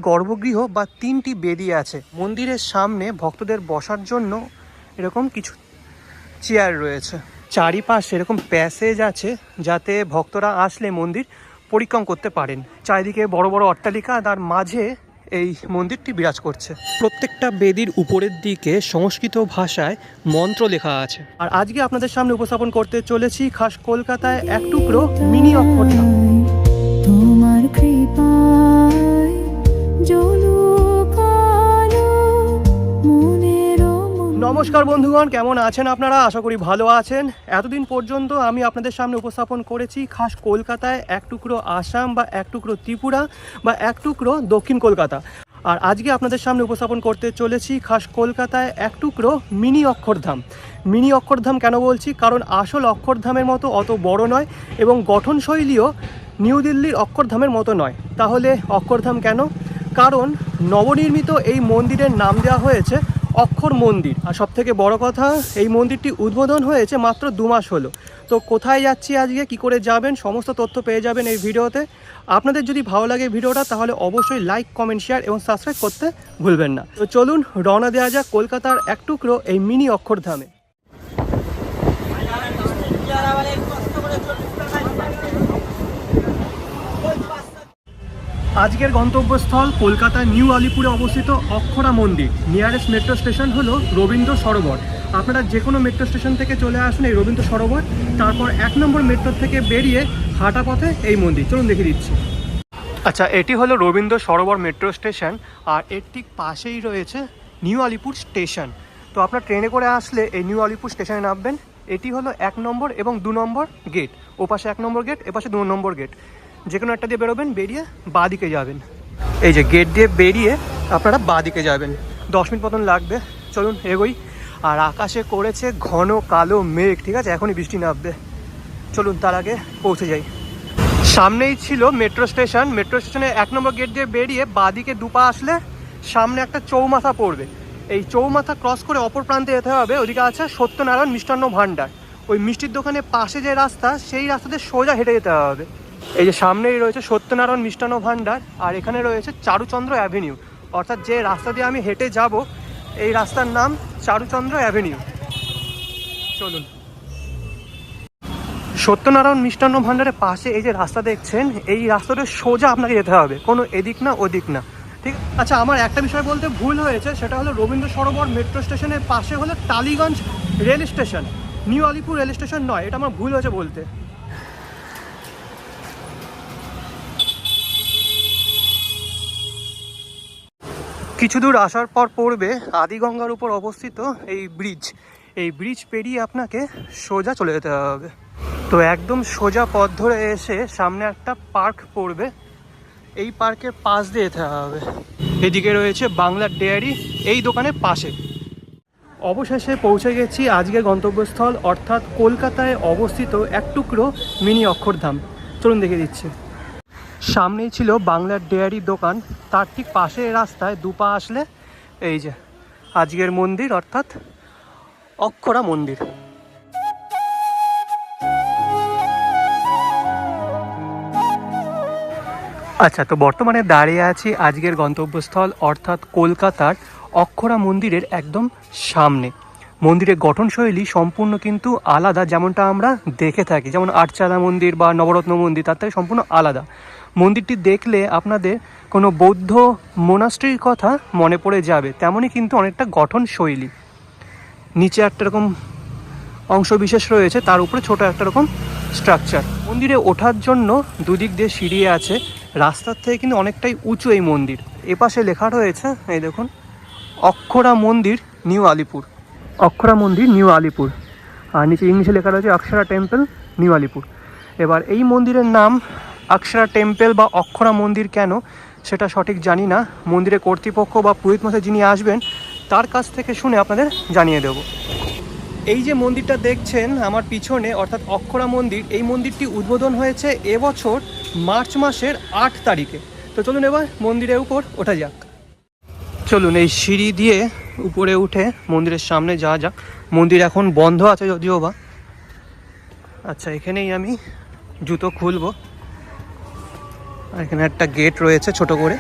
গর্ভগৃহ বা 3টি বেদি আছে। মন্দিরের সামনে ভক্তদের বসার জন্য এরকম কিছু চেয়ার রয়েছে। চারিপাশে এরকম প্যাসেজ আছে যাতে ভক্তরা আসলে মন্দির পরিক্রম করতে পারেন। চারিদিকে বড় বড় অট্টালিকা, তার মাঝে এই মন্দিরটি বিরাজ করছে। প্রত্যেকটা বেদির উপরের দিকে সংস্কৃত ভাষায় মন্ত্র লেখা আছে। আর আজকে আপনাদের সামনে উপস্থাপন করতে চলেছি খাস কলকাতায় এক টুকরো মিনি অক্ষরধাম। তোমার কৃপায় নমস্কার বন্ধুগণ, কেমন আছেন আপনারা? আশা করি ভালো আছেন। এতদিন পর্যন্ত আমি আপনাদের সামনে উপস্থাপন করেছি খাস কলকাতায় এক টুকরো আসাম বা এক টুকরো ত্রিপুরা বা এক টুকরো দক্ষিণ কলকাতা। আর আজকে আপনাদের সামনে উপস্থাপন করতে চলেছি খাস কলকাতায় এক টুকরো মিনি অক্ষরধাম। মিনি অক্ষরধাম কেন বলছি? কারণ আসল অক্ষরধামের মতো অত বড় নয় এবং গঠনশৈলীও নিউ দিল্লির অক্ষরধামের মতো নয়। তাহলে অক্ষরধাম কেন? কারণ নবনির্মিত এই মন্দিরের নাম দেওয়া হয়েছে অক্ষর মন্দির। আর সবথেকে বড় কথা, এই মন্দিরটি উদ্বোধন হয়েছে মাত্র 2 মাস হলো। তো কোথায় যাচ্ছি আজকে, কি করে যাবেন, সমস্ত তথ্য পেয়ে যাবেন এই ভিডিওতে। আপনাদের যদি ভালো লাগে ভিডিওটা, তাহলে অবশ্যই লাইক, কমেন্ট, শেয়ার এবং সাবস্ক্রাইব করতে ভুলবেন না। তো চলুন রওনা দেওয়া যাক কলকাতার এক টুকরো এই মিনি অক্ষরধামে। আজকের গন্তব্যস্থল কলকাতা নিউ আলিপুরে অবস্থিত অক্ষরা মন্দির। নিয়ারেস্ট মেট্রো স্টেশন হলো রবীন্দ্র সরোবর। আপনারা যে কোনো মেট্রো স্টেশন থেকে চলে আসুন এই রবীন্দ্র সরোবর, তারপর 1 নম্বর মেট্রো থেকে বেরিয়ে হাঁটা পথে এই মন্দির। চলুন দেখিয়ে দিচ্ছি। আচ্ছা, এটি হলো রবীন্দ্র সরোবর মেট্রো স্টেশন, আর এর ঠিক পাশেই রয়েছে নিউ আলিপুর স্টেশন। তো আপনার ট্রেনে করে আসলে এই নিউ আলিপুর স্টেশনে নামবেন। এটি হলো 1 নম্বর এবং 2 নম্বর গেট। ও পাশে 1 নম্বর গেট, এ পাশে 2 নম্বর গেট। যে কোনো একটা দিয়ে বেরোবেন, বেরিয়ে বাঁ দিকে যাবেন। এই যে গেট দিয়ে বেরিয়ে আপনারা বাঁ দিকে যাবেন। 10 মিনিট মতন লাগবে। চলুন এগোই। আর আকাশে করেছে ঘন কালো মেঘ, ঠিক আছে, এখনই বৃষ্টি নামবে। চলুন তার আগে পৌঁছে যাই। সামনেই ছিল মেট্রো স্টেশন। মেট্রো স্টেশনে 1 নম্বর গেট দিয়ে বেরিয়ে বাঁ দিকে 2 পা আসলে সামনে একটা চৌমাথা পড়বে। এই চৌমাথা ক্রস করে অপর প্রান্তে যেতে হবে। ওদিকে আছে সত্যনারায়ণ মিষ্টান্ন ভাণ্ডার। ওই মিষ্টির দোকানের পাশে যে রাস্তা, সেই রাস্তাতে সোজা হেঁটে যেতে হবে। এই যে সামনেই রয়েছে সত্যনারায়ণ মিষ্টান্ন ভাণ্ডার, আর এখানে রয়েছে চারুচন্দ্র অ্যাভিনিউ। অর্থাৎ যে রাস্তা দিয়ে আমি হেঁটে যাব, এই রাস্তার নাম চারুচন্দ্র অ্যাভিনিউ। চলুন। সত্যনারায়ণ মিষ্টান্ন ভাণ্ডারের পাশে এই যে রাস্তা দেখছেন, এই রাস্তাটা সোজা আপনাকে যেতে হবে, কোনো এদিক না ওদিক না, ঠিক? আচ্ছা, আমার একটা বিষয় বলতে ভুল হয়েছে, সেটা হলো রবীন্দ্র সরোবর মেট্রো স্টেশনের পাশে হলো Tollygunge rail station, new Alipore rail station নয়। এটা আমার ভুল হয়েছে বলতে। কিছু দূর আসার পর পড়বে আদিগঙ্গার উপর অবস্থিত এই ব্রিজ। এই ব্রিজ পেরিয়ে আপনাকে সোজা চলে যেতে হবে। তো একদম সোজা পথ ধরে এসে সামনে একটা পার্ক পড়বে। এই পার্কের পাশ দিয়ে যেতে হবে। এদিকে রয়েছে বাংলার ডেয়ারি, এই দোকানের পাশে। অবশেষে পৌঁছে গেছি আজকের গন্তব্যস্থল, অর্থাৎ কলকাতায় অবস্থিত এক টুকরো মিনি অক্ষরধাম। চলুন দেখে দিচ্ছি। সামনেই ছিল বাংলার ডেয়ারি দোকান, তার ঠিক পাশে রাস্তায় 2 পা আসলে এই যে আজকের মন্দির, অর্থাৎ অক্ষরা মন্দির। আচ্ছা, তো বর্তমানে দাঁড়িয়ে আছি আজকের গন্তব্যস্থল অর্থাৎ কলকাতার অক্ষরা মন্দিরের একদম সামনে। মন্দিরের গঠনশৈলী সম্পূর্ণ কিন্তু আলাদা, যেমনটা আমরা দেখে থাকি, যেমন আটচালা মন্দির বা নবরত্ন মন্দির, তার থেকে সম্পূর্ণ আলাদা। মন্দিরটি দেখলে আপনাদের কোনো বৌদ্ধ মোনাস্ট্রির কথা মনে পড়ে যাবে, তেমনই কিন্তু অনেকটা গঠনশৈলী। নিচে একটা রকম অংশ বিশেষ রয়েছে, তার উপরে ছোট একটা রকম স্ট্রাকচার। মন্দিরে ওঠার জন্য দুদিক দিয়ে সিঁড়ি আছে। রাস্তার থেকে কিন্তু অনেকটাই উঁচু এই মন্দির। এপাশে লেখা রয়েছে, এই দেখুন, অক্ষরা মন্দির নিউ আলিপুর। অক্ষরা মন্দির নিউ আলিপুর। আর নিচে ইংলিশে লেখা রয়েছে অক্ষরা টেম্পল নিউ আলিপুর। এবার এই মন্দিরের নাম অক্ষরা টেম্পল বা অক্ষরা মন্দির কেন সেটা সঠিক জানি না। মন্দিরের কর্তৃপক্ষ বা পুরোহিত মশাই যিনি আসবেন, তার কাছ থেকে শুনে আপনাদের জানিয়ে দেব। এই যে মন্দিরটা দেখছেন আমার পিছনে, অর্থাৎ অক্ষরা মন্দির, এই মন্দিরটি উদ্বোধন হয়েছে এবছর মার্চ মাসের 8 তারিখে। তো চলুন এবার মন্দিরের উপর ওঠা যাক। চলুন এই সিঁড়ি দিয়ে উপরে উঠে মন্দিরের সামনে যাওয়া যাক। মন্দির এখন বন্ধ আছে যদিও বা। আচ্ছা, এখানেই আমি জুতো খুলবো। আর এখানে একটা গেট রয়েছে ছোট করে।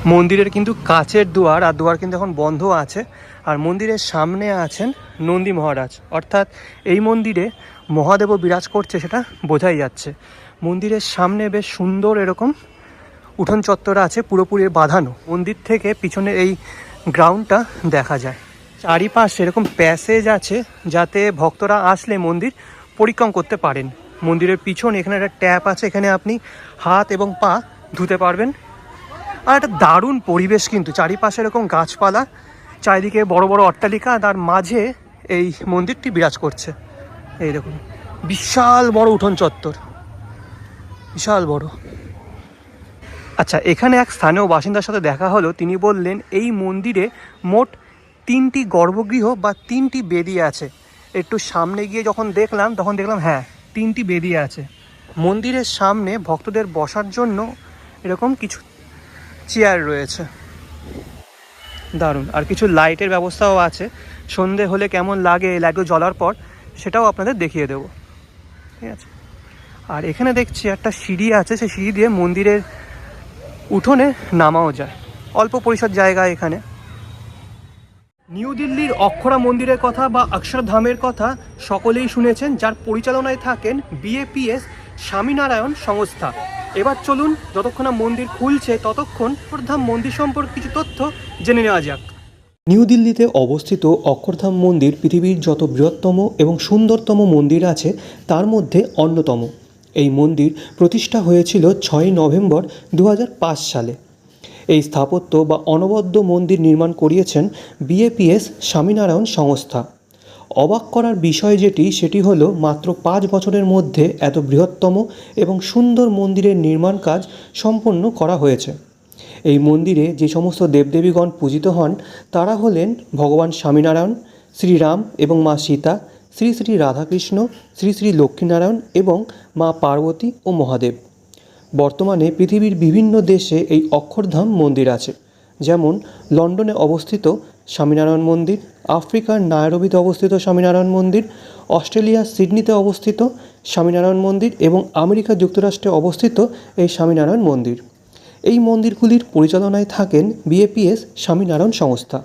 মন্দিরের কিন্তু কাচের দুয়ার, আর দুয়ার কিন্তু এখন বন্ধ আছে। আর মন্দিরের সামনে আছেন নন্দী মহারাজ, অর্থাৎ এই মন্দিরে মহাদেবও বিরাজ করছে, সেটা বোঝাই যাচ্ছে। মন্দিরের সামনে বেশ সুন্দর এরকম উঠোন চত্বর আছে, পুরোপুরি বাঁধানো। মন্দির থেকে পিছনে এই গ্রাউন্ডটা দেখা যায়। চারিপাশে এরকম প্যাসেজ আছে যাতে ভক্তরা আসলে মন্দির পরিক্রম করতে পারেন। মন্দিরের পিছনে এখানে একটা ট্যাপ আছে, এখানে আপনি হাত এবং পা ধুতে পারবেন। আর একটা দারুণ পরিবেশ, কিন্তু চারিপাশে এরকম গাছপালা, চারিদিকে বড় বড় অট্টালিকা, তার মাঝে এই মন্দিরটি বিরাজ করছে। এই দেখুন, বিশাল বড় উঠোন চত্বর, বিশাল বড়। আচ্ছা, এখানে এক স্থানীয় বাসিন্দার সাথে দেখা হলো। তিনি বললেন এই মন্দিরে মোট 3টি গর্ভগৃহ বা 3টি বেদি আছে। একটু সামনে গিয়ে যখন দেখলাম, তখন দেখলাম হ্যাঁ, 3টি বেদি আছে। মন্দিরের সামনে ভক্তদের বসার জন্য এরকম কিছু চেয়ার রয়েছে, দারুণ। আর কিছু লাইটের ব্যবস্থাও আছে। সন্ধে হলে কেমন লাগে এই লাইটগুলো জ্বলার পর, সেটাও আপনাদের দেখিয়ে দেবো, ঠিক আছে। আর এখানে দেখছি একটা সিঁড়ি আছে, সেই সিঁড়ি দিয়ে মন্দিরের উঠোনে নামাও যায়, অল্প পরিসর জায়গা এখানে। নিউ দিল্লির অক্ষরা মন্দিরের কথা বা অক্ষরধামের কথা সকলেই শুনেছেন, যার পরিচালনায় থাকেন BAPS স্বামীনারায়ণ সংস্থা। এবার চলুন, যতক্ষণ না মন্দির খুলছে ততক্ষণ অক্ষরধাম মন্দির সম্পর্কে কিছু তথ্য জেনে নেওয়া যাক। নিউ দিল্লিতে অবস্থিত অক্ষরধাম মন্দির পৃথিবীর যত বৃহত্তম এবং সুন্দরতম মন্দির আছে তার মধ্যে অন্যতম। এই মন্দির প্রতিষ্ঠা হয়েছিল 6ই নভেম্বর 2005 সালে। এই স্থাপত্য বা অনবদ্য মন্দির নির্মাণ করিয়েছেন BAPS স্বামীনারায়ণ সংস্থা। অবাক করার বিষয় সেটি হলো মাত্র 5 বছরের মধ্যে এত বৃহত্তম এবং সুন্দর মন্দিরের নির্মাণ কাজ সম্পন্ন করা হয়েছে। এই মন্দিরে যে সমস্ত দেবদেবীগণ পূজিত হন তারা হলেন ভগবান স্বামীনারায়ণ, শ্রীরাম এবং মা সীতা, শ্রী শ্রী রাধাকৃষ্ণ, শ্রী শ্রী লক্ষ্মীনারায়ণ এবং মা পার্বতী ও মহাদেব। বর্তমানে পৃথিবীর বিভিন্ন দেশে এই অক্ষরধাম মন্দির আছে, যেমন লন্ডনে অবস্থিত স্বামীনারায়ণ মন্দির, আফ্রিকার নাইরোবিতে অবস্থিত স্বামীনারায়ণ মন্দির, অস্ট্রেলিয়ার সিডনিতে অবস্থিত স্বামীনারায়ণ মন্দির এবং আমেরিকা যুক্তরাষ্ট্রে অবস্থিত এই স্বামীনারায়ণ মন্দির। এই মন্দিরগুলির পরিচালনায় থাকেন BAPS স্বামীনারায়ণ সংস্থা।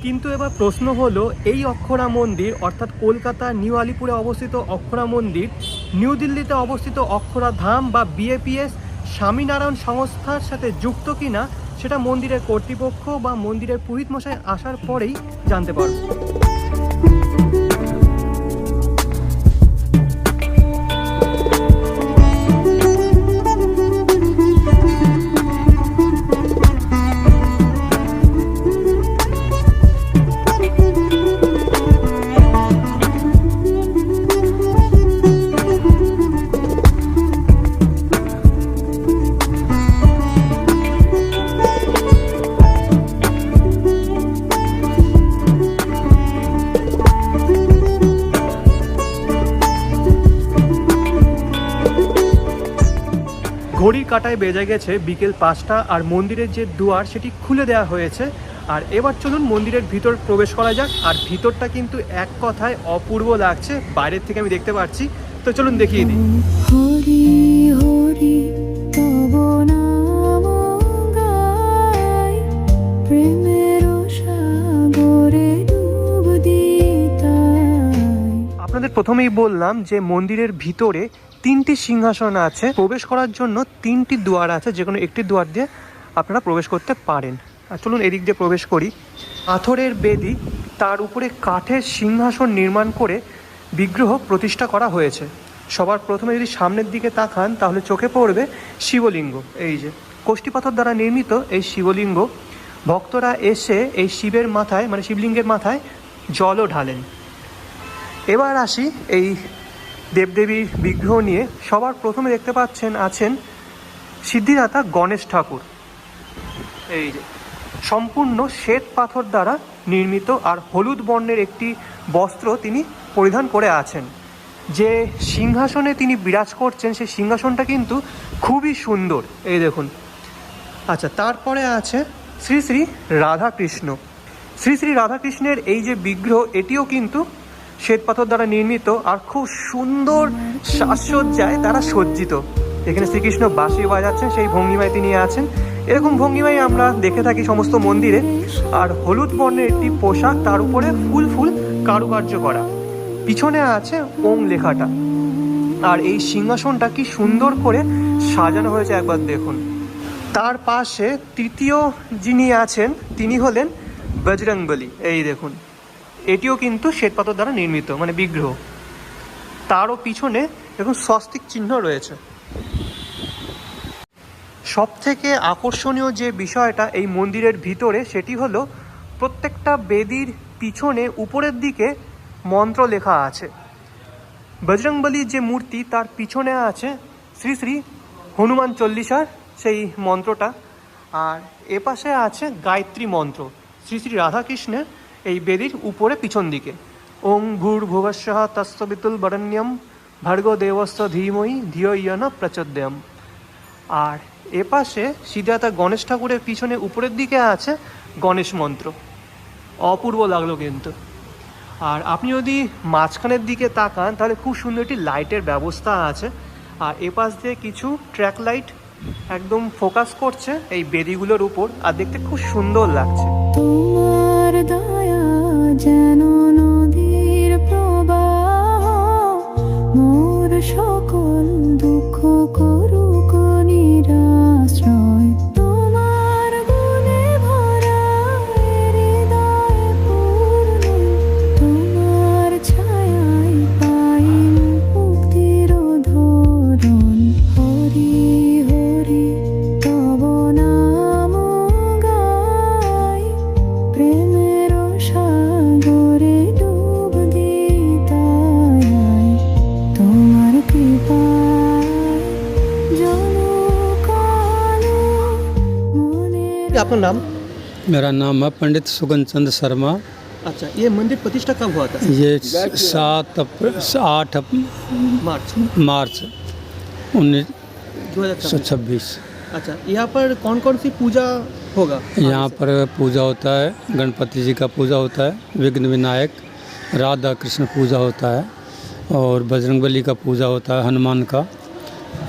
কিন্তু এবার প্রশ্ন হলো, এই অক্ষরা মন্দির অর্থাৎ কলকাতা নিউ আলিপুরে অবস্থিত অক্ষরা মন্দির নিউ দিল্লিতে অবস্থিত অক্ষরা ধাম বা BAPS স্বামীনারায়ণ সংস্থার সাথে যুক্ত কিনা, সেটা মন্দিরের কর্তৃপক্ষ বা মন্দিরের পুরোহিত মশাই আসার পরেই জানতে পারব। ঘড়ির কাঁটায় বেজে গেছে বিকেল 5টা, আর মন্দিরের যে দুয়ার সেটি খুলে দেওয়া হয়েছে। আর এবার চলুন মন্দিরের ভিতর প্রবেশ করা যাক। আর ভিতরটা কিন্তু এক কথায় অপূর্ব লাগছে, বাইরের থেকে আমি দেখতে পাচ্ছি। তো চলুন দেখিয়ে দিই। হরি হরি তব নাম গাই, প্রেমের সাগরে ডুব দিতাই। আপনাদের প্রথমেই বললাম যে মন্দিরের ভিতরে 3টি সিংহাসন আছে। প্রবেশ করার জন্য 3টি দুয়ার আছে, যে কোনো একটি দুয়ার দিয়ে আপনারা প্রবেশ করতে পারেন। আর চলুন এদিক দিয়ে প্রবেশ করি। পাথরের বেদি, তার উপরে কাঠের সিংহাসন নির্মাণ করে বিগ্রহ প্রতিষ্ঠা করা হয়েছে। সবার প্রথমে যদি সামনের দিকে তাকান তাহলে চোখে পড়বে শিবলিঙ্গ। এই যে কোষ্ঠী পাথর দ্বারা নির্মিত এই শিবলিঙ্গ, ভক্তরা এসে এই শিবের মাথায় মানে শিবলিঙ্গের মাথায় জলও ঢালেন। এবার আসি এই দেবদেবীর বিগ্রহ নিয়ে। সবার প্রথমে দেখতে পাচ্ছেন আছেন সিদ্ধিদাতা গণেশ ঠাকুর। এই যে সম্পূর্ণ শ্বেত পাথর দ্বারা নির্মিত আর হলুদ বর্ণের একটি বস্ত্র তিনি পরিধান করে আছেন। যে সিংহাসনে তিনি বিরাজ করছেন সেই সিংহাসনটা কিন্তু খুবই সুন্দর, এই দেখুন। আচ্ছা, তারপরে আছে শ্রী শ্রী রাধাকৃষ্ণ। শ্রী শ্রী রাধাকৃষ্ণের এই যে বিগ্রহ, এটিও কিন্তু শ্বেত পাথর দ্বারা নির্মিত আর খুব সুন্দর সাজসজ্জায় তারা সজ্জিত। এখানে শ্রীকৃষ্ণ বাঁশি বাজাচ্ছেন, সেই ভঙ্গিমায় তিনি আছেন। এরকম ভঙ্গিমায় আমরা দেখে থাকি সমস্ত মন্দিরে। আর হলুদ বর্ণের একটি পোশাক, তার উপরে ফুল ফুল কারুকার্য করা, পিছনে আছে ওম লেখাটা। আর এই সিংহাসনটা কি সুন্দর করে সাজানো হয়েছে একবার দেখুন। তার পাশে তৃতীয় যিনি আছেন তিনি হলেন বজরংবলী। এই দেখুন, এটিও কিন্তু শ্বেতপাথর দ্বারা নির্মিত, মানে বিগ্রহ। তারও পিছনে দেখুন স্বস্তিক চিহ্ন রয়েছে। সব থেকে আকর্ষণীয় যে বিষয়টা এই মন্দিরের ভিতরে, সেটি হলো প্রত্যেকটা বেদির পিছনে উপরের দিকে মন্ত্র লেখা আছে। বজরংবলীর যে মূর্তি, তার পিছনে আছে শ্রী শ্রী হনুমান চল্লিশার সেই মন্ত্রটা। আর এপাশে আছে গায়ত্রী মন্ত্র শ্রী শ্রী রাধাকৃষ্ণের এই বেদির উপরে পিছন দিকে। ওং ভূর্ভুবস্বঃ তৎসবিতুল বরেণ্যম ভর্গো দেবস্য ধীমহি ধিয়ো ইয়ো ন প্রচোদয়াৎ। আর এপাশে সিদ্ধার্থ গণেশ ঠাকুরের পিছনে উপরের দিকে আছে গণেশ মন্ত্র। অপূর্ব লাগলো কিন্তু। আর আপনি যদি মাঝখানের দিকে তাকান তাহলে খুব সুন্দর একটি লাইটের ব্যবস্থা আছে। আর এপাশ দিয়ে কিছু ট্র্যাক লাইট একদম ফোকাস করছে এই বেদিগুলোর উপর, আর দেখতে খুব সুন্দর লাগছে। তোমার দয়া যেন নদীর প্রবাহ, মোর সকল দুঃখ করুক নিরাশ্রয়। তোমার গুণে ভরা হৃদয় পূর্ণ, তোমার ছায়ায় পাই মুক্তির ধরন। হরি হরি তব নাম গাই, প্রেমের সাগরে ডুব দিতাই। তোমার কৃপায় জনকালো মনের। আপনার নাম? मेरा नाम है पंडित सुगन चंद शर्मा। अच्छा, ये मंदिर प्रतिष्ठा कब हुआ था? ये 8 मार्च मार्च 1926। 2026। अच्छा, यहाँ पर कौन कौन सी पूजा होगा? यहाँ पर पूजा होता है, गणपति जी का पूजा होता है, विघ्न विनायक, राधा कृष्ण पूजा होता है, और बजरंगबली का पूजा होता है, हनुमान का।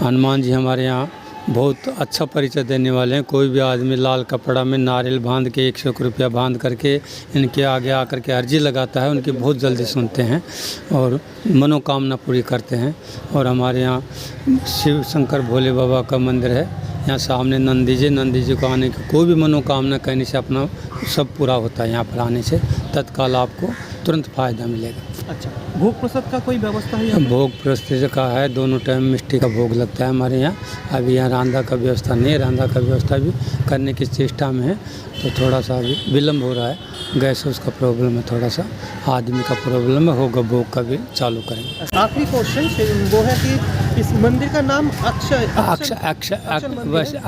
हनुमान जी हमारे यहाँ बहुत अच्छा परिचय देने वाले हैं। कोई भी आदमी लाल कपड़ा में नारियल बांध के 100 रुपया बांध करके इनके आगे आकर के अर्जी लगाता है, उनकी बहुत जल्दी सुनते हैं और मनोकामना पूरी करते हैं। और हमारे यहाँ शिव शंकर भोले बाबा का मंदिर है। यहाँ सामने नंदी जी को आने की कोई भी मनोकामना कहने से अपना सब पूरा होता है। यहाँ पर आने से तत्काल आपको तुरंत फायदा मिलेगा। अच्छा, भोग प्रसाद का कोई व्यवस्था है यहाँ पे? भोग प्रस्तुत का है, दोनों टाइम मिष्टी का भोग लगता है हमारे यहाँ। अभी यहाँ रांधा का व्यवस्था नहीं है, रांधा का व्यवस्था भी करने की चेष्टा में है, तो थोड़ा सा अभी विलम्ब हो रहा है। गैस उसका प्रॉब्लम है, थोड़ा सा आदमी का प्रॉब्लम है, होगा भोग का भी चालू करेंगे। आखिरी क्वेश्चन वो है कि इस मंदिर का नाम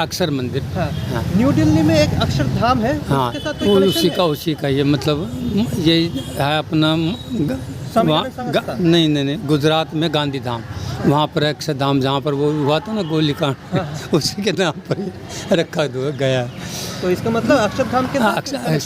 अक्षर मंदिर। हाँ। हाँ। न्यू दिल्ली में एक अक्षरधाम है, हाँ, उसके साथ कोई वो connection है? उसी का ये मतलब ये है अपना नहीं गुजरात में गांधी धाम, वहाँ पर अक्षरधाम जहाँ पर वो हुआ था ना गोलीकांड, उसी के नाम पर ही रखा गया। तो इसका मतलब अक्षरधाम के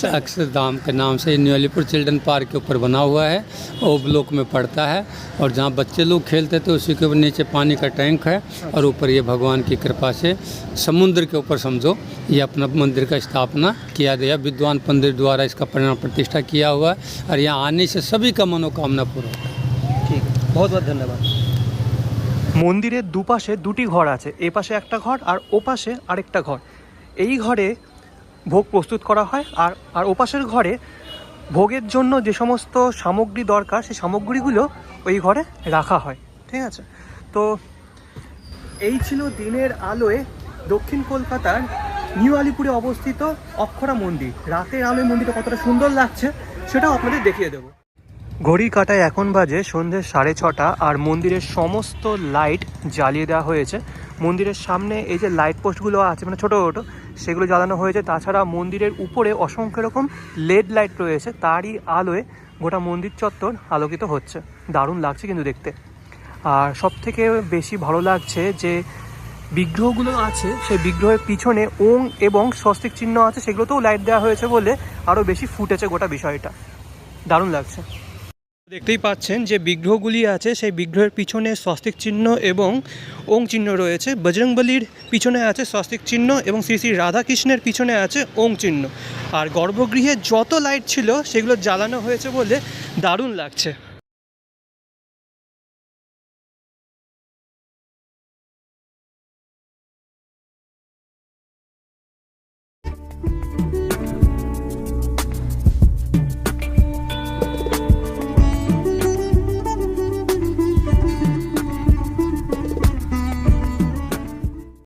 अक्षरधाम के नाम से न्यू अलीपुर चिल्ड्रन पार्क के ऊपर बना हुआ है, ओ ब्लॉक में पड़ता है। और जहाँ बच्चे लोग खेलते थे उसी के नीचे पानी का टैंक है, और ऊपर ये भगवान की कृपा से समुद्र के ऊपर समझो ये अपना मंदिर का स्थापना किया गया। विद्वान पंडित द्वारा इसका प्राण प्रतिष्ठा किया हुआ है, और यहाँ आने से सभी का मनोकामना पूरा होता है। ঠিক, বহুত বহুত ধন্যবাদ। মন্দিরের দুপাশে দুটি ঘর আছে, এ পাশে একটা ঘর আর ও পাশে আরেকটা ঘর। এই ঘরে ভোগ প্রস্তুত করা হয়, আর ওপাশের ঘরে ভোগের জন্য যে সমস্ত সামগ্রী দরকার সেই সামগ্রীগুলো ওই ঘরে রাখা হয়। ঠিক আছে, তো এই ছিল দিনের আলোয় দক্ষিণ কলকাতার নিউ আলিপুরে অবস্থিত অক্ষরা মন্দির। রাতের আলোয় মন্দিরটা কতটা সুন্দর লাগছে সেটাও আপনাদের দেখিয়ে দেবো। ঘড়ির কাঁটায় এখন বাজে সন্ধ্যে 6:30, আর মন্দিরের সমস্ত লাইট জ্বালিয়ে দেওয়া হয়েছে। মন্দিরের সামনে এই যে লাইট পোস্টগুলো আছে, মানে ছোটো ছোটো, সেগুলো জ্বালানো হয়েছে। তাছাড়া মন্দিরের উপরে অসংখ্য রকম লেড লাইট রয়েছে, তারই আলোয় গোটা মন্দির চত্বর আলোকিত হচ্ছে। দারুণ লাগছে কিন্তু দেখতে। আর সবথেকে বেশি ভালো লাগছে যে বিগ্রহগুলো আছে, সেই বিগ্রহের পিছনে ওং এবং স্বস্তিক চিহ্ন আছে, সেগুলোতেও লাইট দেওয়া হয়েছে বলে আরও বেশি ফুটেছে গোটা বিষয়টা। দারুণ লাগছে। দেখতেই পাচ্ছেন যে বিগ্রহগুলি আছে সেই বিগ্রহের পিছনে স্বস্তিক চিহ্ন এবং ওং চিহ্ন রয়েছে। বজরংবলীর পিছনে আছে স্বস্তিক চিহ্ন এবং শ্রী শ্রী রাধাকৃষ্ণের পিছনে আছে ওং চিহ্ন। আর গর্ভগৃহে যত লাইট ছিল সেগুলো জ্বালানো হয়েছে বলে দারুণ লাগছে।